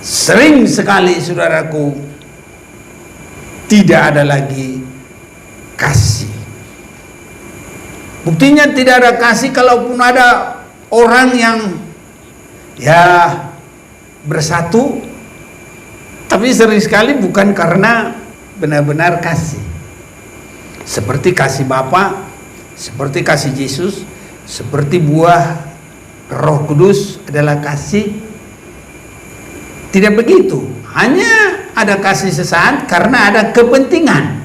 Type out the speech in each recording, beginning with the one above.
Sering sekali saudaraku tidak ada lagi kasih. Buktinya tidak ada kasih kalaupun ada orang yang ya bersatu, tapi sering sekali bukan karena benar-benar kasih. Seperti kasih Bapa, seperti kasih Yesus, seperti buah Roh Kudus adalah kasih. Tidak begitu, hanya ada kasih sesaat karena ada kepentingan.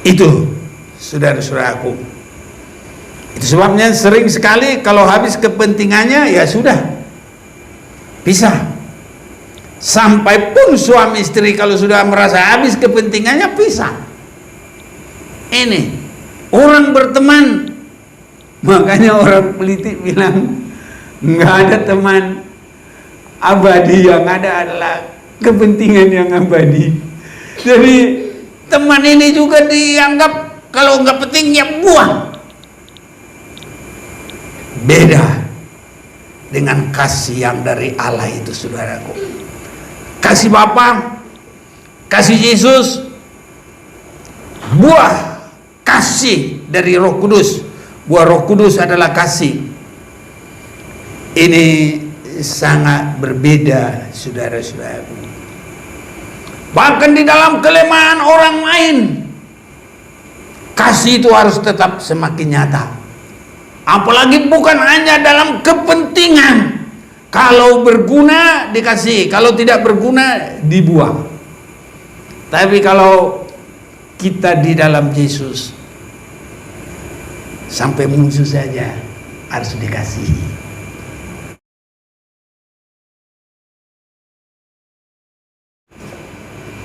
Itu saudara-saudaraku. Itu sebabnya sering sekali kalau habis kepentingannya ya sudah pisah. Sampai pun suami istri kalau sudah merasa habis kepentingannya pisah. Ini orang berteman, makanya orang politik bilang nggak ada teman abadi, yang ada adalah kepentingan yang abadi. Jadi teman ini juga dianggap kalau nggak penting ya buang. Beda dengan kasih yang dari Allah itu saudaraku. Kasih Bapa, kasih Yesus, buah kasih dari Roh Kudus. Buah Roh Kudus adalah kasih. Ini sangat berbeda saudara-saudaraku. Bahkan di dalam kelemahan orang lain, kasih itu harus tetap semakin nyata. Apalagi bukan hanya dalam kepentingan. Kalau berguna dikasih, kalau tidak berguna dibuang. Tapi kalau kita di dalam Yesus, sampai musuh saja harus dikasihi.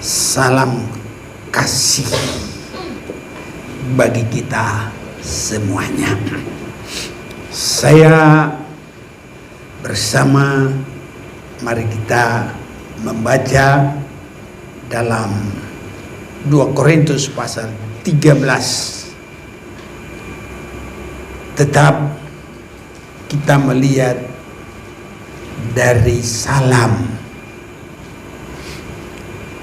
Salam kasih bagi kita semuanya. Saya bersama, mari kita membaca dalam 2 Korintus pasal 13. Tetap kita melihat dari salam.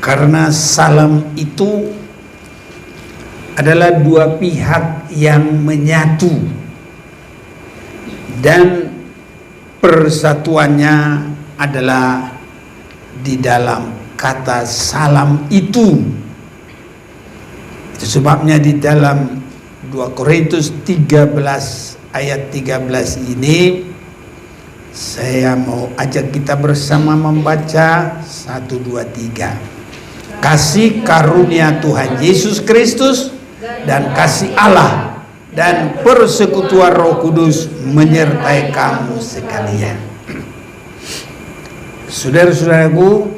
Karena salam itu adalah dua pihak yang menyatu, dan persatuannya adalah di dalam kata salam itu. Itu sebabnya di dalam 2 Korintus 13 ayat 13 ini saya mau ajak kita bersama membaca 1, 2, 3. Kasih karunia Tuhan Yesus Kristus dan kasih Allah dan persekutuan Roh Kudus menyertai kamu sekalian. Saudara-saudaraku,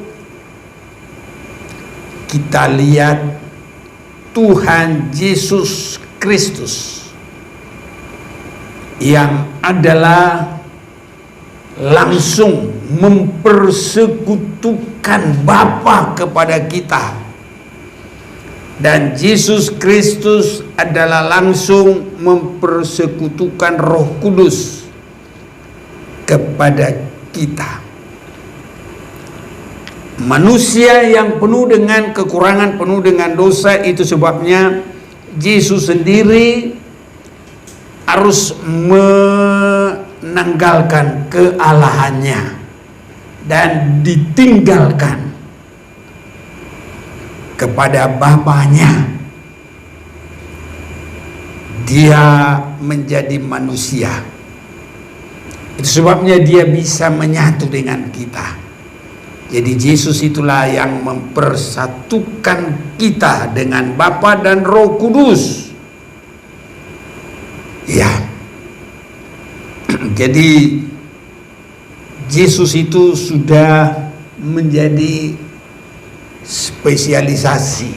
kita lihat Tuhan Yesus Kristus yang adalah langsung mempersekutukan Bapa kepada kita, dan Yesus Kristus adalah langsung mempersekutukan Roh Kudus kepada kita. Manusia yang penuh dengan kekurangan, penuh dengan dosa, itu sebabnya Yesus sendiri harus menanggalkan kealahannya dan ditinggalkan kepada Bapanya. Dia menjadi manusia. Itu sebabnya dia bisa menyatu dengan kita. Jadi Yesus itulah yang mempersatukan kita dengan Bapa dan Roh Kudus. Ya. Jadi Yesus itu sudah menjadi spesialisasi.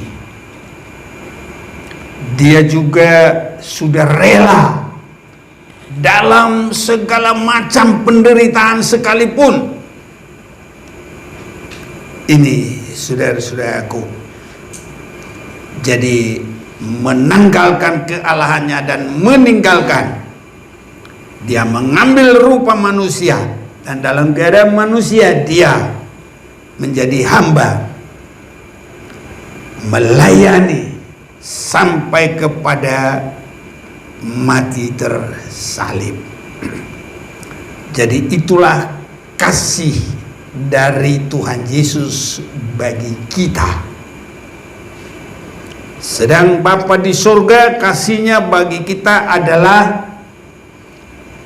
Dia juga sudah rela dalam segala macam penderitaan sekalipun. Ini saudara-saudaraku, jadi menanggalkan kealahannya dan meninggalkan, dia mengambil rupa manusia dan dalam keadaan manusia dia menjadi hamba, melayani sampai kepada mati tersalib. Jadi itulah kasih dari Tuhan Yesus bagi kita. Sedang Bapa di surga kasihnya bagi kita adalah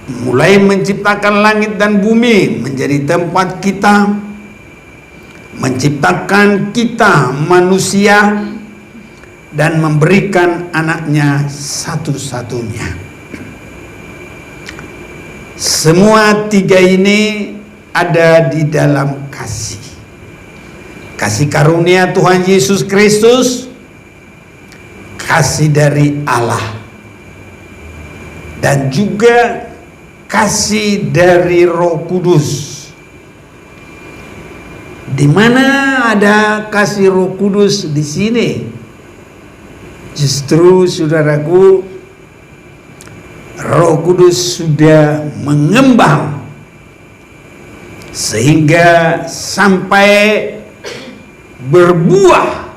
mulai menciptakan langit dan bumi menjadi tempat kita, menciptakan kita manusia, dan memberikan anaknya satu-satunya. Semua tiga ini ada di dalam kasih. Kasih karunia Tuhan Yesus Kristus, kasih dari Allah, dan juga kasih dari Roh Kudus. Di mana ada kasih Roh Kudus di sini? Justru saudaraku, Roh Kudus sudah mengembang sehingga sampai berbuah,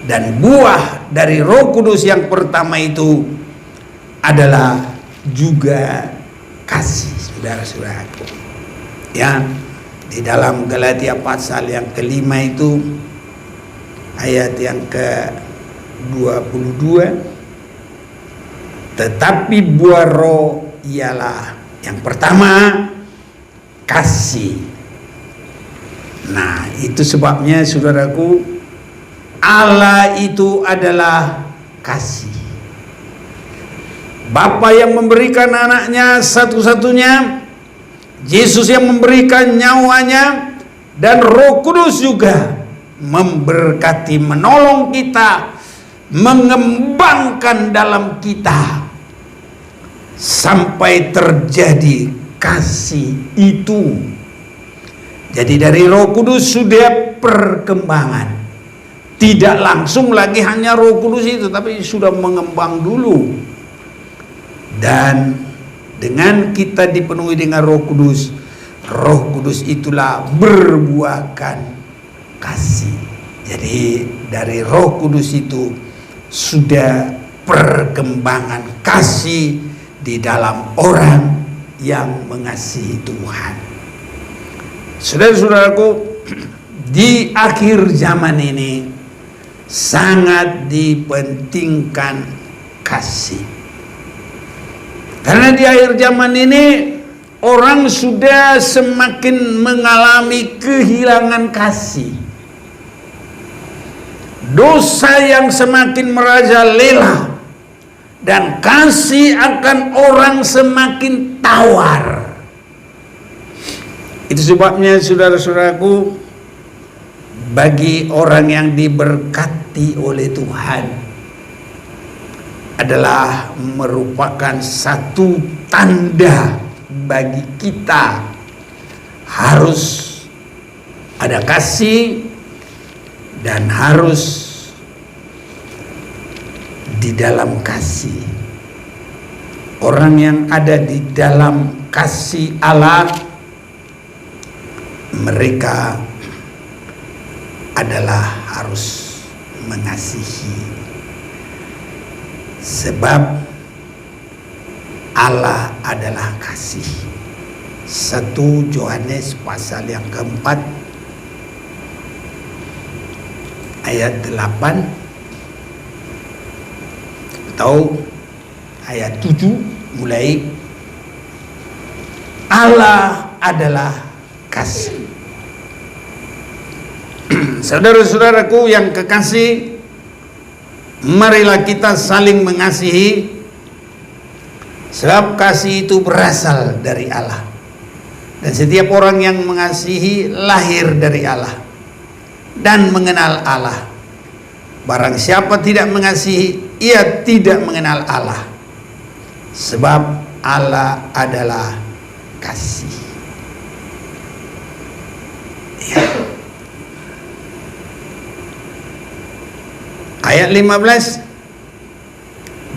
dan buah dari Roh Kudus yang pertama itu adalah juga kasih, saudara-saudaraku. Ya, di dalam Galatia pasal yang kelima itu ayat yang ke-22, tetapi buah roh ialah yang pertama kasih. Nah, itu sebabnya saudaraku, Allah itu adalah kasih. Bapa yang memberikan anaknya satu-satunya, Yesus yang memberikan nyawanya, dan Roh Kudus juga memberkati, menolong kita, mengembangkan dalam kita sampai terjadi kasih itu. Jadi dari Roh Kudus sudah perkembangan. Tidak langsung lagi hanya Roh Kudus itu, tapi sudah mengembang dulu. Dan dengan kita dipenuhi dengan Roh Kudus itulah berbuahkan kasih. Jadi dari Roh Kudus itu sudah perkembangan kasih di dalam orang yang mengasihi Tuhan. Saudara-saudaraku, di akhir zaman ini sangat dipentingkan kasih. Karena di akhir zaman ini orang sudah semakin mengalami kehilangan kasih. Dosa yang semakin merajalela, dan kasih akan orang semakin tawar. Itu sebabnya saudara-saudaraku, bagi orang yang diberkati oleh Tuhan adalah merupakan satu tanda bagi kita, harus ada kasih dan harus di dalam kasih. Orang yang ada di dalam kasih Allah, mereka adalah harus mengasihi. Sebab Allah adalah kasih. 1 Yohanes pasal yang keempat ayat 8 atau ayat 7 mulai, Allah adalah kasih. Saudara-saudaraku yang kekasih, marilah kita saling mengasihi, sebab kasih itu berasal dari Allah, dan setiap orang yang mengasihi lahir dari Allah dan mengenal Allah. Barang siapa tidak mengasihi, ia tidak mengenal Allah, sebab Allah adalah kasih. Ya. Ayat 15,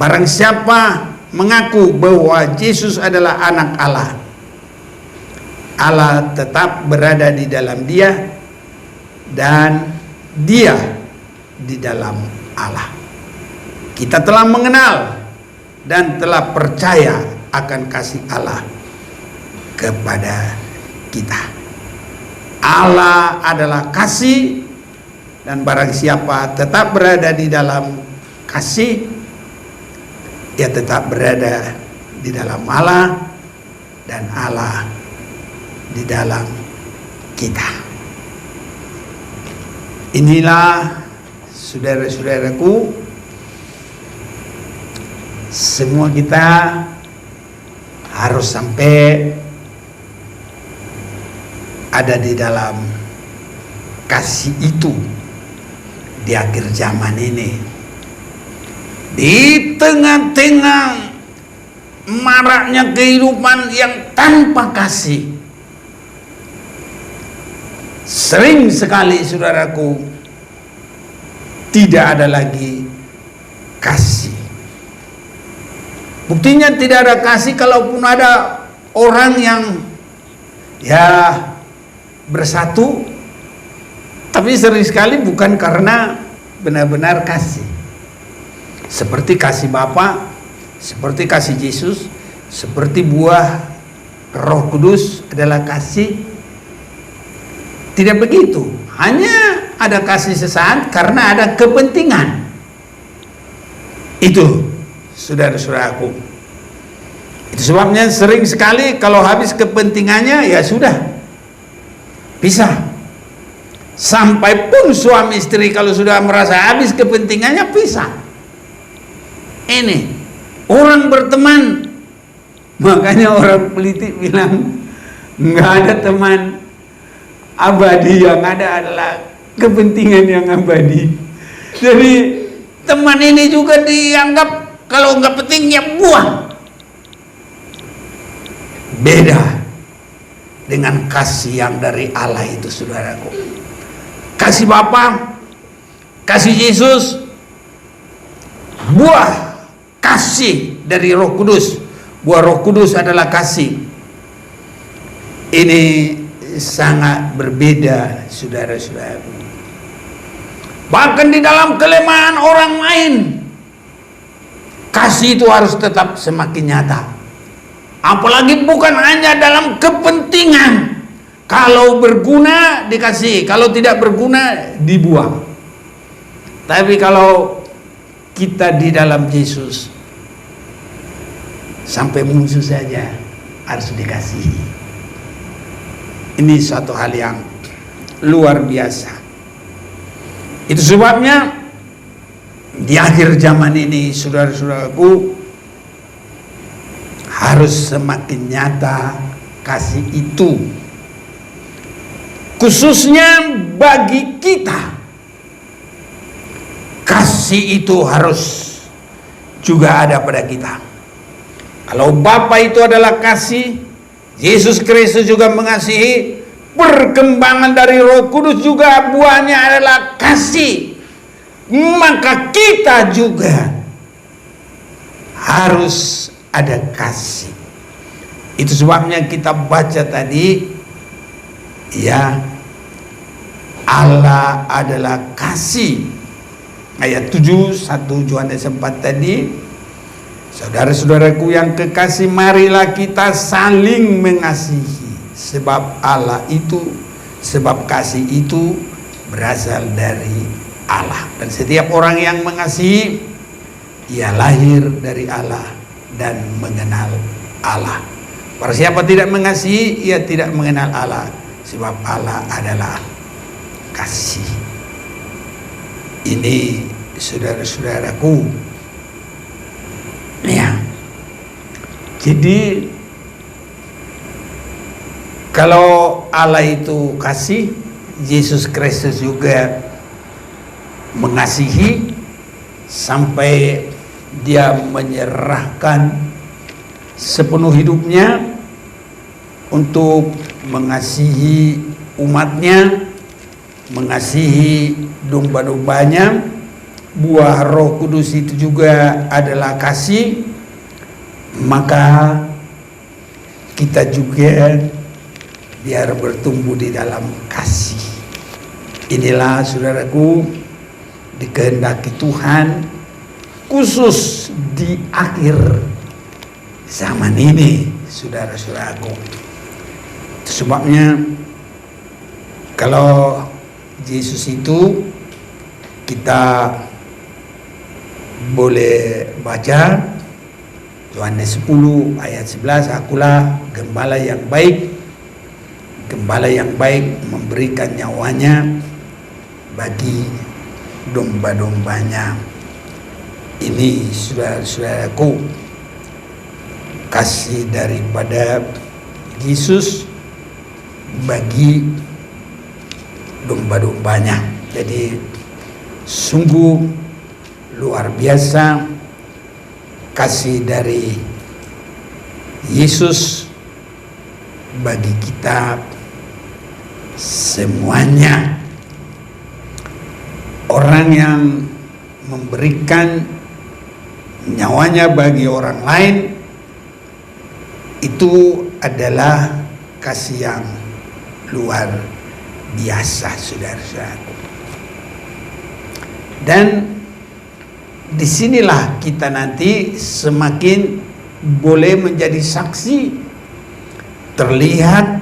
barang siapa mengaku bahwa Yesus adalah anak Allah, Allah tetap berada di dalam dia dan dia di dalam Allah. Kita telah mengenal dan telah percaya akan kasih Allah kepada kita. Allah adalah kasih, dan barang siapa tetap berada di dalam kasih, ia tetap berada di dalam Allah dan Allah di dalam kita. Inilah saudara-saudaraku, semua kita harus sampai ada di dalam kasih itu di akhir zaman ini. Di tengah-tengah maraknya kehidupan yang tanpa kasih, sering sekali saudaraku tidak ada lagi kasih. Buktinya tidak ada kasih, kalaupun ada orang yang bersatu, tapi sering sekali bukan karena benar-benar kasih. Seperti kasih Bapa, seperti kasih Yesus, seperti buah Roh Kudus adalah kasih. Tidak begitu, hanya ada kasih sesaat karena ada kepentingan. Itu saudara-saudaraku, itu sebabnya sering sekali kalau habis kepentingannya ya sudah pisah. Sampai pun suami istri kalau sudah merasa habis kepentingannya pisah. Ini orang berteman, makanya orang politik bilang nggak ada teman abadi, yang ada adalah kepentingan yang abadi. Jadi teman ini juga dianggap kalau nggak penting ya buang. Beda dengan kasih yang dari Allah itu saudaraku. Kasih Bapa, kasih Yesus, buah kasih dari Roh Kudus. Buah Roh Kudus adalah kasih. Ini sangat berbeda saudara-saudaraku. Bahkan di dalam kelemahan orang lain, kasih itu harus tetap semakin nyata. Apalagi bukan hanya dalam kepentingan. Kalau berguna dikasih, kalau tidak berguna dibuang. Tapi kalau kita di dalam Yesus, sampai musuh saja harus dikasih. Ini suatu hal yang luar biasa. Itu sebabnya di akhir zaman ini saudara-saudaraku, harus semakin nyata kasih itu, khususnya bagi kita. Kasih itu harus juga ada pada kita. Kalau Bapa itu adalah kasih, Yesus Kristus juga mengasihi, perkembangan dari Roh Kudus juga buahnya adalah kasih, maka kita juga harus ada kasih. Itu sebabnya kita baca tadi, ya, Allah adalah kasih. Ayat 7, 1 Yohanes 4 tadi. Saudara-saudaraku yang kekasih, marilah kita saling mengasihi, sebab Allah itu, sebab kasih itu berasal dari Allah. Dan setiap orang yang mengasihi, ia lahir dari Allah dan mengenal Allah. Barang siapa tidak mengasihi, ia tidak mengenal Allah, sebab Allah adalah kasih. Ini saudara-saudaraku, ya. Jadi kalau Allah itu kasih, Yesus Kristus juga mengasihi sampai dia menyerahkan sepenuh hidupnya untuk mengasihi umatnya, mengasihi domba-dombanya. Buah Roh Kudus itu juga adalah kasih. Maka kita juga biar bertumbuh di dalam kasih. Inilah saudaraku, dikehendaki Tuhan khusus di akhir zaman ini, saudara-saudaraku. Itu sebabnya kalau Yesus itu kita boleh baca Yohanes 10 ayat 11, akulah gembala yang baik. Gembala yang baik memberikan nyawanya bagi domba-dombanya. Ini saudara-saudaraku, kasih daripada Yesus bagi domba-dombanya. Jadi sungguh luar biasa kasih dari Yesus bagi kita semuanya. Orang yang memberikan nyawanya bagi orang lain itu adalah kasih yang luar biasa, saudara-saudaraku. Dan disinilah kita nanti semakin boleh menjadi saksi, terlihat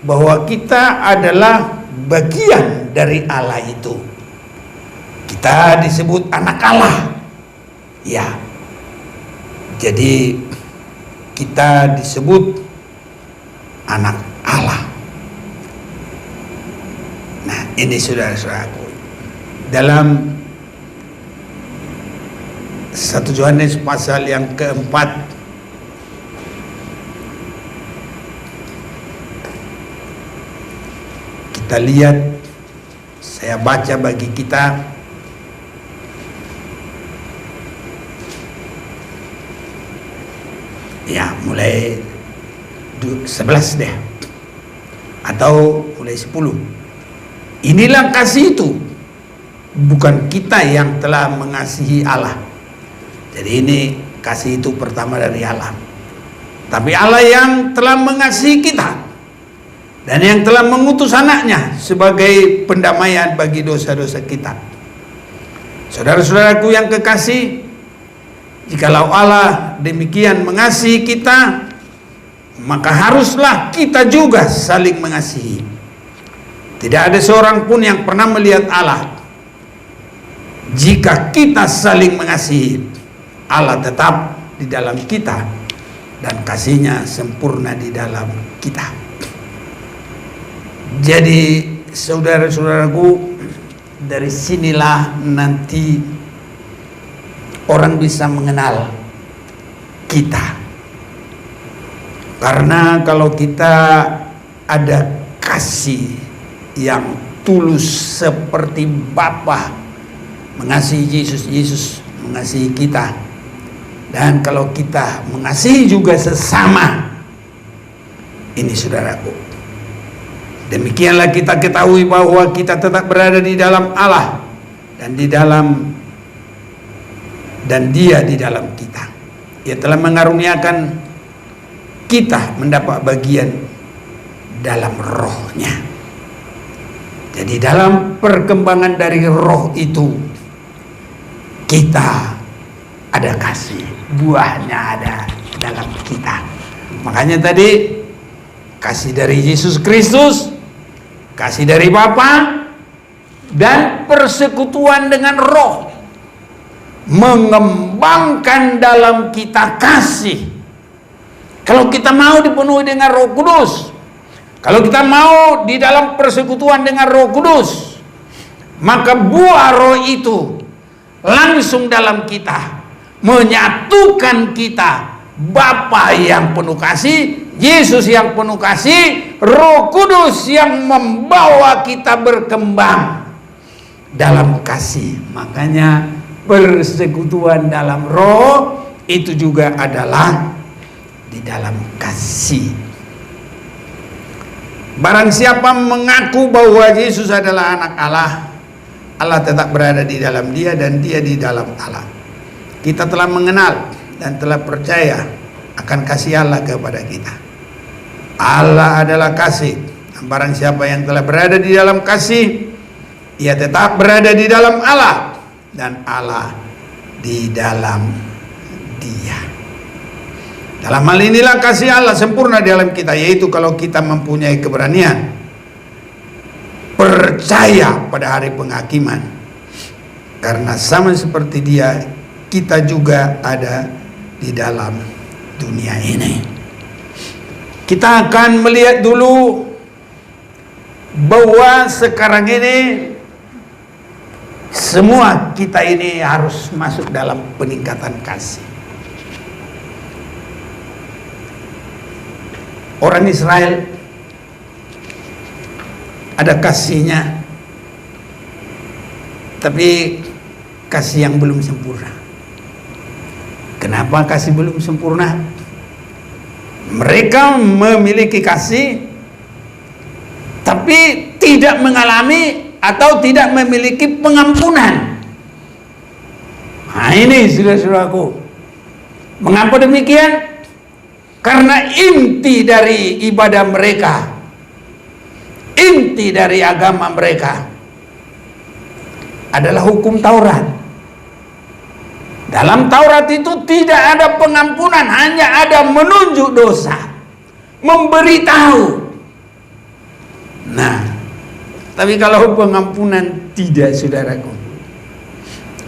bahwa kita adalah bagian dari Allah itu. Kita disebut anak Allah, ya. Jadi kita disebut anak Allah. Nah, ini saudara-saudaraku, dalam 1 Yohanes pasal yang keempat kita lihat, saya baca bagi kita. Ya, mulai 11 deh, atau mulai 10. Inilah kasih itu, bukan kita yang telah mengasihi Allah. Jadi ini kasih itu pertama dari Allah, tapi Allah yang telah mengasihi kita dan yang telah mengutus anaknya sebagai pendamaian bagi dosa-dosa kita. Saudara-saudaraku yang kekasih, jikalau Allah demikian mengasihi kita, maka haruslah kita juga saling mengasihi. Tidak ada seorang pun yang pernah melihat Allah. Jika kita saling mengasihi, Allah tetap di dalam kita dan kasih-Nya sempurna di dalam kita. Jadi saudara-saudaraku, dari sinilah nanti orang bisa mengenal kita. Karena kalau kita ada kasih yang tulus seperti Bapa mengasihi Yesus, Yesus mengasihi kita. Dan kalau kita mengasihi juga sesama, ini saudaraku, demikianlah kita ketahui bahwa kita tetap berada di dalam Allah dan Dia di dalam kita. Ia telah mengaruniakan kita mendapat bagian dalam roh-Nya. Jadi dalam perkembangan dari roh itu kita ada kasih, buahnya ada dalam kita. Makanya tadi kasih dari Yesus Kristus, kasih dari Bapa, dan persekutuan dengan roh mengembangkan dalam kita kasih. Kalau kita mau dipenuhi dengan Roh Kudus, kalau kita mau di dalam persekutuan dengan Roh Kudus, maka buah roh itu langsung dalam kita menyatukan kita. Bapa yang penuh kasih, Yesus yang penuh kasih, Roh Kudus yang membawa kita berkembang dalam kasih. Makanya persekutuan dalam roh itu juga adalah di dalam kasih. Barang siapa mengaku bahwa Yesus adalah anak Allah, Allah tetap berada di dalam dia dan dia di dalam Allah. Kita telah mengenal dan telah percaya akan kasih Allah kepada kita. Allah adalah kasih. Barang siapa yang telah berada di dalam kasih, ia tetap berada di dalam Allah, dan Allah di dalam dia. Dalam hal inilah kasih Allah sempurna di dalam kita, yaitu kalau kita mempunyai keberanian percaya pada hari penghakiman, karena sama seperti dia, kita juga ada di dalam dunia ini. Kita akan melihat dulu bahwa sekarang ini semua kita ini harus masuk dalam peningkatan kasih. Orang Israel ada kasihnya, tapi kasih yang belum sempurna. Kenapa kasih belum sempurna? Mereka memiliki kasih, tapi tidak mengalami atau tidak memiliki pengampunan. Nah ini saudara-saudaraku, mengapa demikian? Karena inti dari ibadah mereka, inti dari agama mereka adalah hukum Taurat. Dalam Taurat itu tidak ada pengampunan, hanya ada menunjuk dosa, memberitahu. Nah, tapi kalau pengampunan tidak, saudaraku.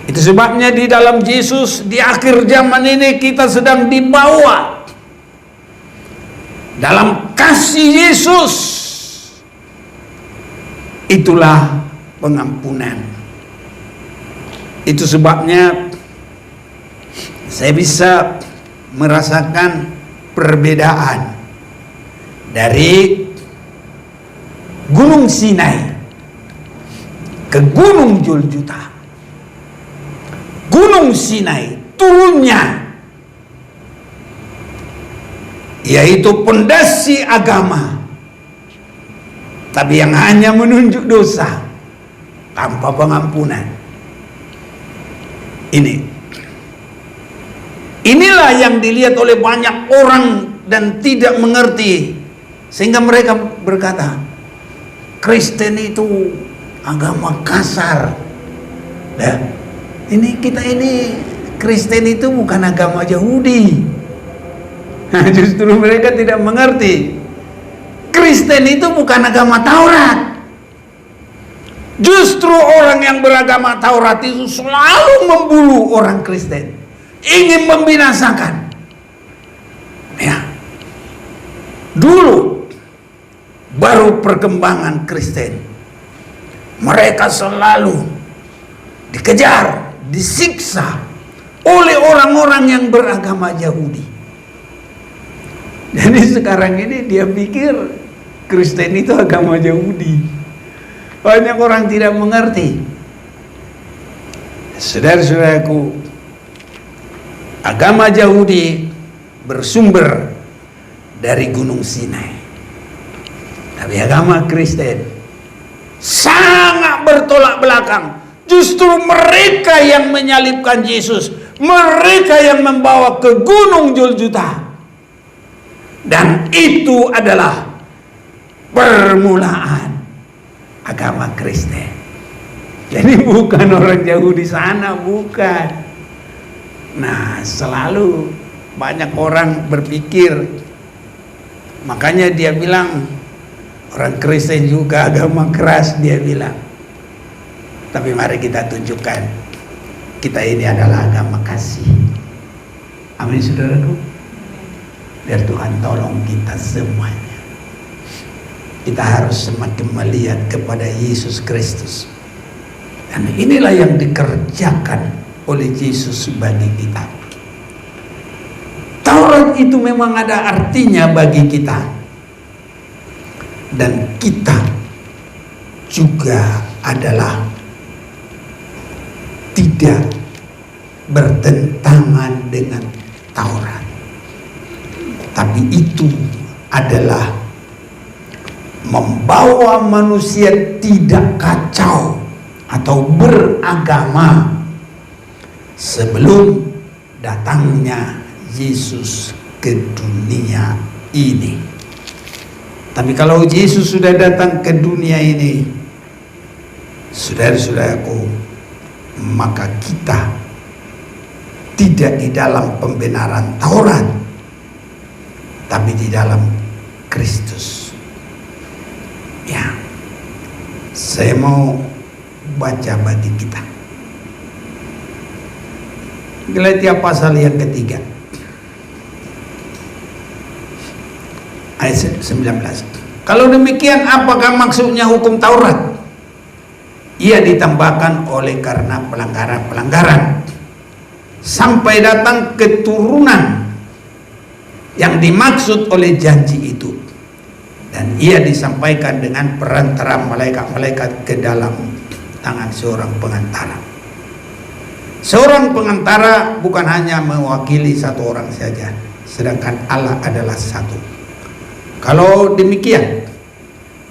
Itu sebabnya di dalam Yesus di akhir zaman ini kita sedang dibawa dalam kasih Yesus. Itulah pengampunan. Itu sebabnya saya bisa merasakan perbedaan dari Gunung Sinai ke Gunung Golgota. Gunung Sinai turunnya yaitu pondasi agama, tapi yang hanya menunjuk dosa tanpa pengampunan. Inilah yang dilihat oleh banyak orang dan tidak mengerti, sehingga mereka berkata Kristen itu agama kasar. Nah, kita ini Kristen itu bukan agama Yahudi. Nah, justru mereka tidak mengerti Kristen itu bukan agama Taurat. Justru orang yang beragama Taurat itu selalu membunuh orang Kristen, ingin membinasakan. Ya, dulu baru perkembangan Kristen, mereka selalu dikejar, disiksa oleh orang-orang yang beragama Yahudi. Jadi sekarang ini dia pikir Kristen itu agama Yahudi. Banyak orang tidak mengerti. Saudara-saudaraku, agama Yahudi bersumber dari Gunung Sinai, tapi agama Kristen sangat bertolak belakang. Justru mereka yang menyalibkan Yesus, mereka yang membawa ke Gunung Golgota, dan itu adalah permulaan agama Kristen. Jadi bukan orang Yahudi sana, bukan. Nah, selalu banyak orang berpikir, makanya dia bilang orang Kristen juga agama keras, dia bilang. Tapi mari kita tunjukkan kita ini adalah agama kasih. Amin, saudaraku. Biar Tuhan tolong kita semuanya. Kita harus semakin melihat kepada Yesus Kristus. Dan inilah yang dikerjakan oleh Yesus bagi kita. Taurat itu memang ada artinya bagi kita. Dan kita juga adalah tidak bertentangan dengan Taurat. Tapi itu adalah membawa manusia tidak kacau atau beragama sebelum datangnya Yesus ke dunia ini. Tapi kalau Yesus sudah datang ke dunia ini, saudara-saudaraku, maka kita tidak di dalam pembenaran Taurat, tapi di dalam Kristus. Ya, saya mau baca bagi kita Galatia pasal yang ketiga ayat 19. Kalau demikian, apakah maksudnya hukum Taurat? Ia ditambahkan oleh karena pelanggaran-pelanggaran sampai datang keturunan yang dimaksud oleh janji itu, dan ia disampaikan dengan perantara malaikat-malaikat ke dalam tangan seorang pengantara. Seorang pengantara bukan hanya mewakili satu orang saja, sedangkan Allah adalah satu. Kalau demikian,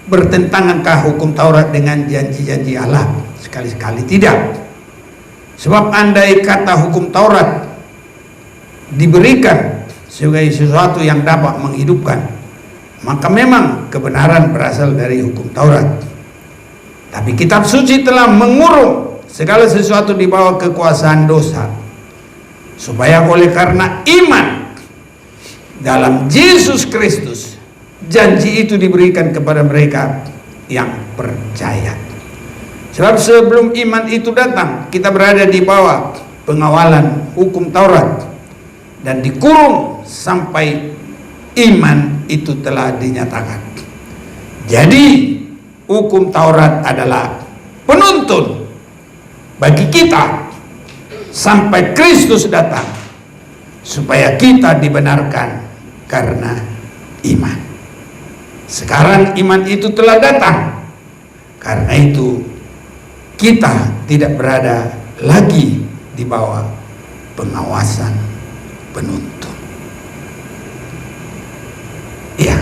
bertentangankah hukum Taurat dengan janji-janji Allah? Sekali-sekali tidak. Sebab andai kata hukum Taurat diberikan sebagai sesuatu yang dapat menghidupkan, maka memang kebenaran berasal dari hukum Taurat. Tapi kitab suci telah mengurung segala sesuatu di bawah kekuasaan dosa, supaya oleh karena iman dalam Yesus Kristus, janji itu diberikan kepada mereka yang percaya. Sebab sebelum iman itu datang, kita berada di bawah pengawalan hukum Taurat dan dikurung sampai iman itu telah dinyatakan. Jadi hukum Taurat adalah penuntun bagi kita sampai Kristus datang, supaya kita dibenarkan karena iman. Sekarang iman itu telah datang, karena itu kita tidak berada lagi di bawah pengawasan penuntun. Ya,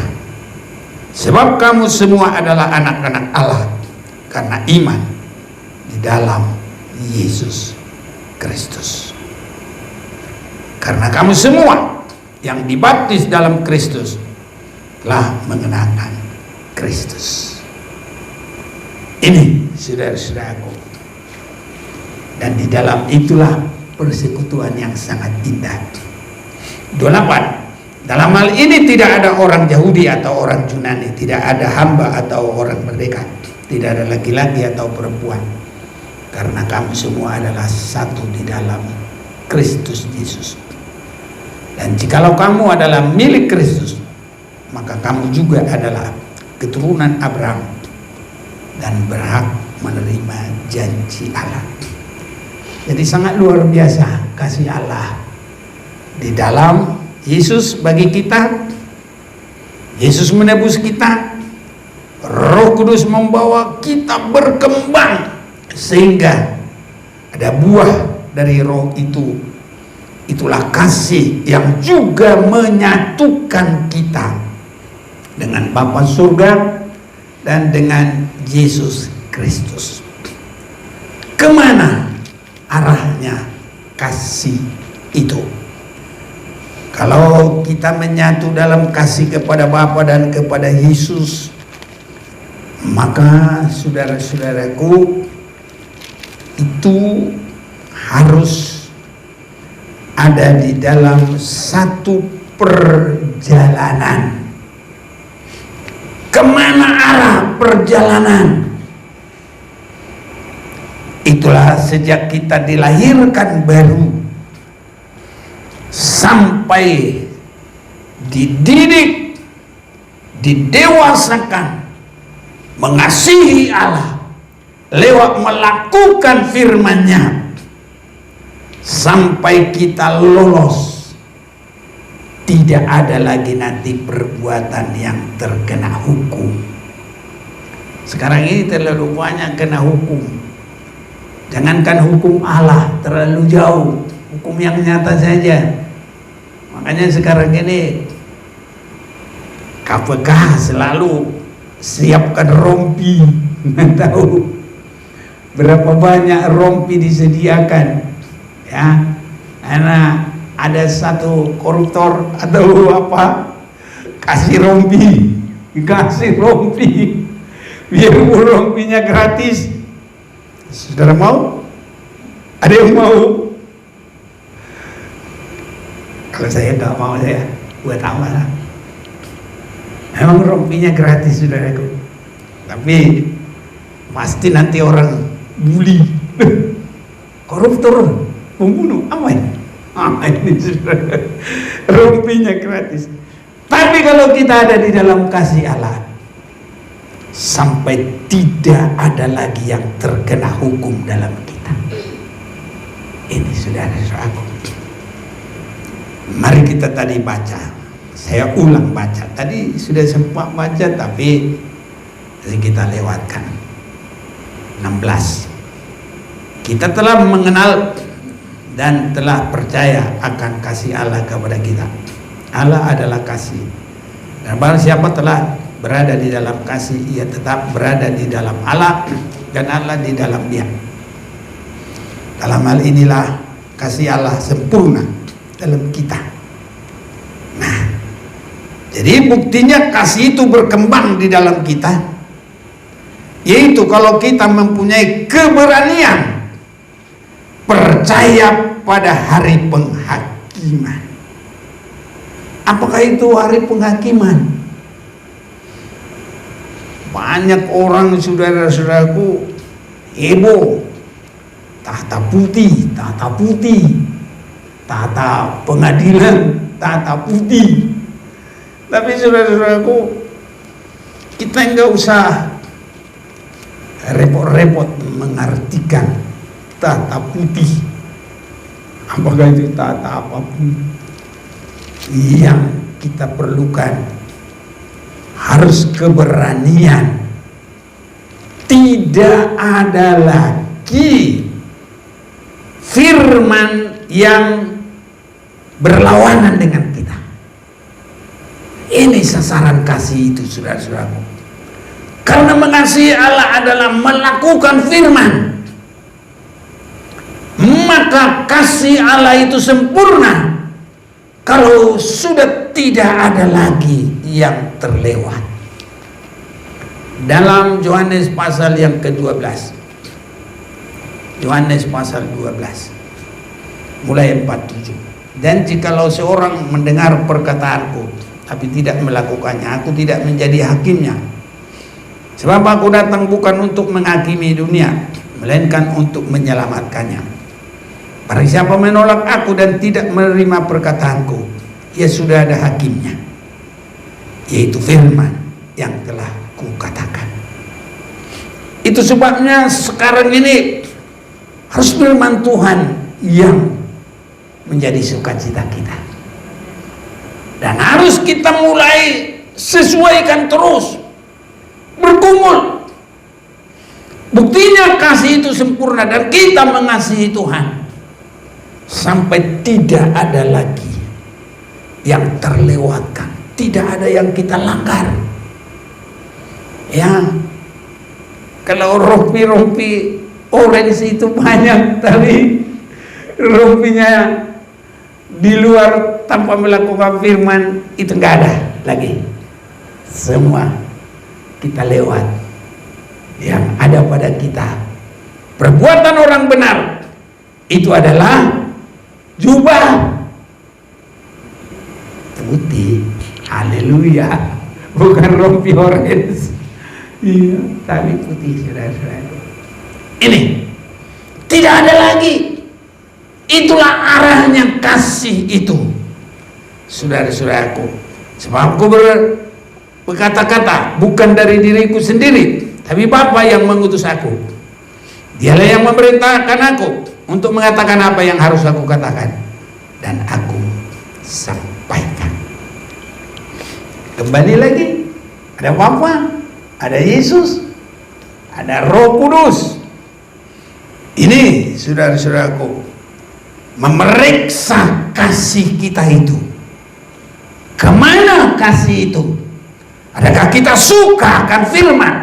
sebab kamu semua adalah anak-anak Allah karena iman di dalam Yesus Kristus. Karena kamu semua yang dibaptis dalam Kristus telah mengenakan Kristus. Ini saudara-saudaraku, dan di dalam itulah persekutuan yang sangat indah. 28. Dalam hal ini tidak ada orang Yahudi atau orang Yunani, tidak ada hamba atau orang merdeka, tidak ada laki-laki atau perempuan, karena kamu semua adalah satu di dalam Kristus Yesus. Dan jikalau kamu adalah milik Kristus, maka kamu juga adalah keturunan Abraham dan berhak menerima janji Allah. Jadi sangat luar biasa kasih Allah di dalam Yesus bagi kita. Yesus menebus kita, Roh Kudus membawa kita berkembang sehingga ada buah dari Roh itu. Itulah kasih yang juga menyatukan kita dengan Bapa surga dan dengan Yesus Kristus. Kemana arahnya kasih itu? Kalau kita menyatu dalam kasih kepada Bapa dan kepada Yesus, maka saudara-saudaraku, itu harus ada di dalam satu perjalanan. Kemana arah perjalanan? Itulah sejak kita dilahirkan baru sampai dididik, didewasakan, mengasihi Allah lewat melakukan firman-Nya, sampai kita lolos, tidak ada lagi nanti perbuatan yang terkena hukum. Sekarang ini terlalu banyak kena hukum. Jangankan hukum Allah, terlalu jauh, hukum yang nyata saja. Makanya sekarang ini KPK selalu siapkan rompi. Nggak tahu berapa banyak rompi disediakan, ya, karena ada satu koruptor atau apa kasih rompi dikasih rompi, biarpun rompinya gratis. Saudara mau? Ada yang mau? Kalau saya nggak mau, saya buat apa lah. Memang rompinya gratis, saudaraku, tapi pasti nanti orang bully, koruptor, pembunuh, apa ini? Ini saudara, rompinya gratis. Tapi kalau kita ada di dalam kasih Allah, sampai tidak ada lagi yang terkena hukum dalam kita. Ini saudara-saudaraku, mari kita tadi baca. Saya ulang baca. Tadi sudah sempat baca, tapi kita lewatkan. 16. Kita telah mengenal dan telah percaya akan kasih Allah kepada kita. Allah adalah kasih. Dan barang siapa telah berada di dalam kasih, ia tetap berada di dalam Allah dan Allah di dalam dia. Dalam hal inilah kasih Allah sempurna dalam kita. Nah, jadi buktinya kasih itu berkembang di dalam kita, yaitu kalau kita mempunyai keberanian percaya pada hari penghakiman. Apakah itu hari penghakiman? Banyak orang, saudara-saudaraku, heboh, tahta putih, tahta pengadilan, tahta putih. Tapi saudara-saudaraku, kita enggak usah repot-repot mengartikan tahta putih. Apakah itu tahta apapun, yang kita perlukan harus keberanian. Tidak ada lagi firman yang berlawanan dengan kita. Ini sasaran kasih itu, saudara-saudaraku. Karena mengasihi Allah adalah melakukan firman, maka kasih Allah itu sempurna kalau sudah tidak ada lagi yang terlewat. Dalam Yohanes pasal yang ke-12, Yohanes pasal 12 mulai 47. Dan jikalau seorang mendengar perkataanku tapi tidak melakukannya, aku tidak menjadi hakimnya. Sebab aku datang bukan untuk menghakimi dunia, melainkan untuk menyelamatkannya. Barang siapa menolak aku dan tidak menerima perkataanku, ia sudah ada hakimnya, yaitu firman yang telah kukatakan. Itu sebabnya sekarang ini harus firman Tuhan yang menjadi sukacita kita. Dan harus kita mulai sesuaikan terus, bergumul. Buktinya kasih itu sempurna dan kita mengasihi Tuhan sampai tidak ada lagi yang terlewatkan, tidak ada yang kita langgar. Ya, kalau rompi-rompi orange itu banyak, tapi rompinya di luar tanpa melakukan firman itu enggak ada lagi. Semua kita lewat. Yang ada pada kita perbuatan orang benar itu adalah jubah putih, haleluya, bukan rompi orange. Iya, tapi putih, saudara-saudara. Ini tidak ada lagi. Itulah arahnya kasih itu, saudara-saudaraku. Sebab aku berkata-kata bukan dari diriku sendiri, tapi Bapa yang mengutus aku. Dialah yang memerintahkan aku untuk mengatakan apa yang harus aku katakan dan aku sampaikan. Kembali lagi, ada Bapa, ada Yesus, ada Roh Kudus. Ini saudara-saudaraku, memeriksa kasih kita itu. Kemana kasih itu? Adakah kita suka akan firman?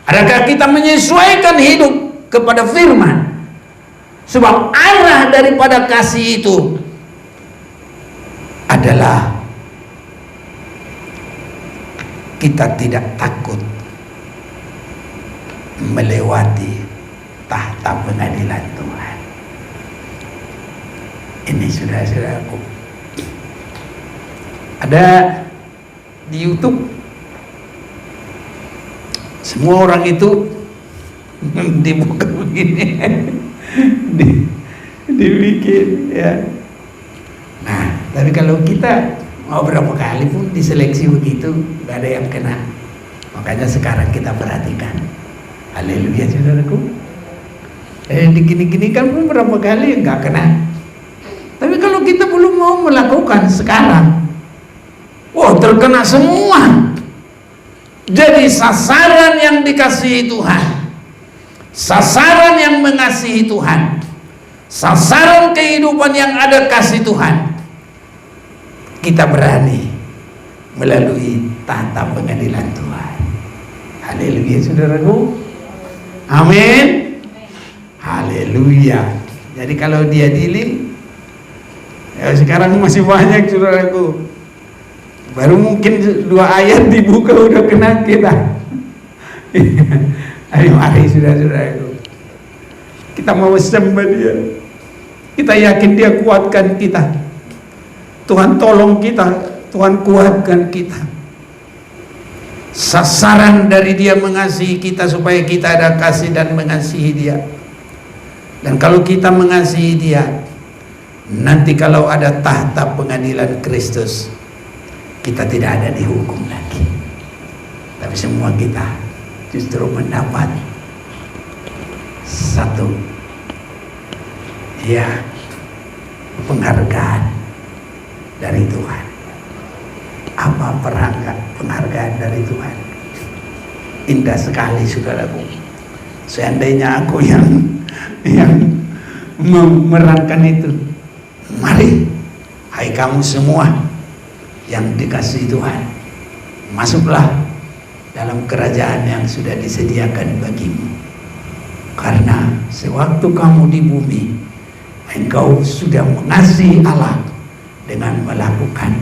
Adakah kita menyesuaikan hidup kepada firman? Sebab arah daripada kasih itu adalah kita tidak takut melewati tahta pengadilan Tuhan. Ini saudara-saudaraku, ada di YouTube, semua orang itu dibuka begini, dibikin ya. Nah, tapi kalau kita mau berapa kali pun diseleksi begitu, gak ada yang kena. Makanya sekarang kita perhatikan. Haleluya saudaraku. Digini-gini kan pun berapa kali nggak kena. Tapi kalau kita belum mau melakukan sekarang, wah terkena semua. Jadi sasaran yang dikasihi Tuhan, sasaran yang mengasihi Tuhan, sasaran kehidupan yang ada kasih Tuhan, kita berani melalui tahta pengadilan Tuhan. Haleluya saudaraku. Amin. Haleluya. Jadi kalau dia diadili, ya sekarang masih banyak saudaraku. Baru mungkin 2 ayat dibuka udah kena kita. Ayo mari saudara-saudaraku, kita mau sembah dia. Kita yakin dia kuatkan kita. Tuhan tolong kita, Tuhan kuatkan kita. Sasaran dari dia mengasihi kita supaya kita ada kasih dan mengasihi dia. Dan kalau kita mengasihi dia, nanti kalau ada tahta pengadilan Kristus, kita tidak ada dihukum lagi, tapi semua kita justru mendapat satu penghargaan dari Tuhan. Apa penghargaan dari Tuhan? Indah sekali saudaraku. Seandainya aku yang memerankan itu, mari hai kamu semua yang dikasihi Tuhan, masuklah dalam kerajaan yang sudah disediakan bagimu. Karena sewaktu kamu di bumi, engkau sudah mengasihi Allah dengan melakukan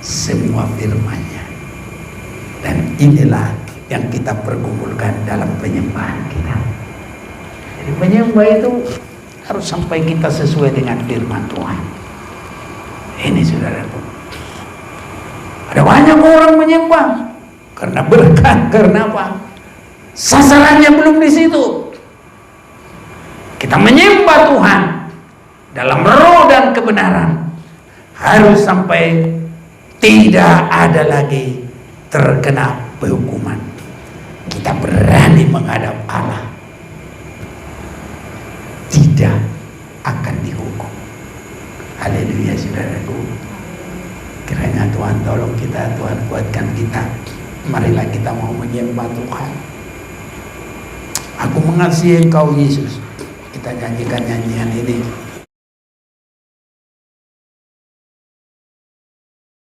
semua firman-Nya. Dan inilah yang kita pergumulkan dalam penyembahan kita. Jadi penyembah itu harus sampai kita sesuai dengan firman Tuhan. Ini saudaraku, ada banyak orang menyembah karena berkat, karena apa? Sasarannya belum di situ. Kita menyembah Tuhan dalam roh dan kebenaran, harus sampai tidak ada lagi terkena penghukuman. Kita berani menghadap Allah, tidak akan dihukum. Haleluya saudaraku. Kiranya Tuhan tolong kita, Tuhan kuatkan kita. Marilah kita mau menyembah Tuhan. Aku mengasihi Engkau Yesus. Kita nyanyikan nyanyian ini.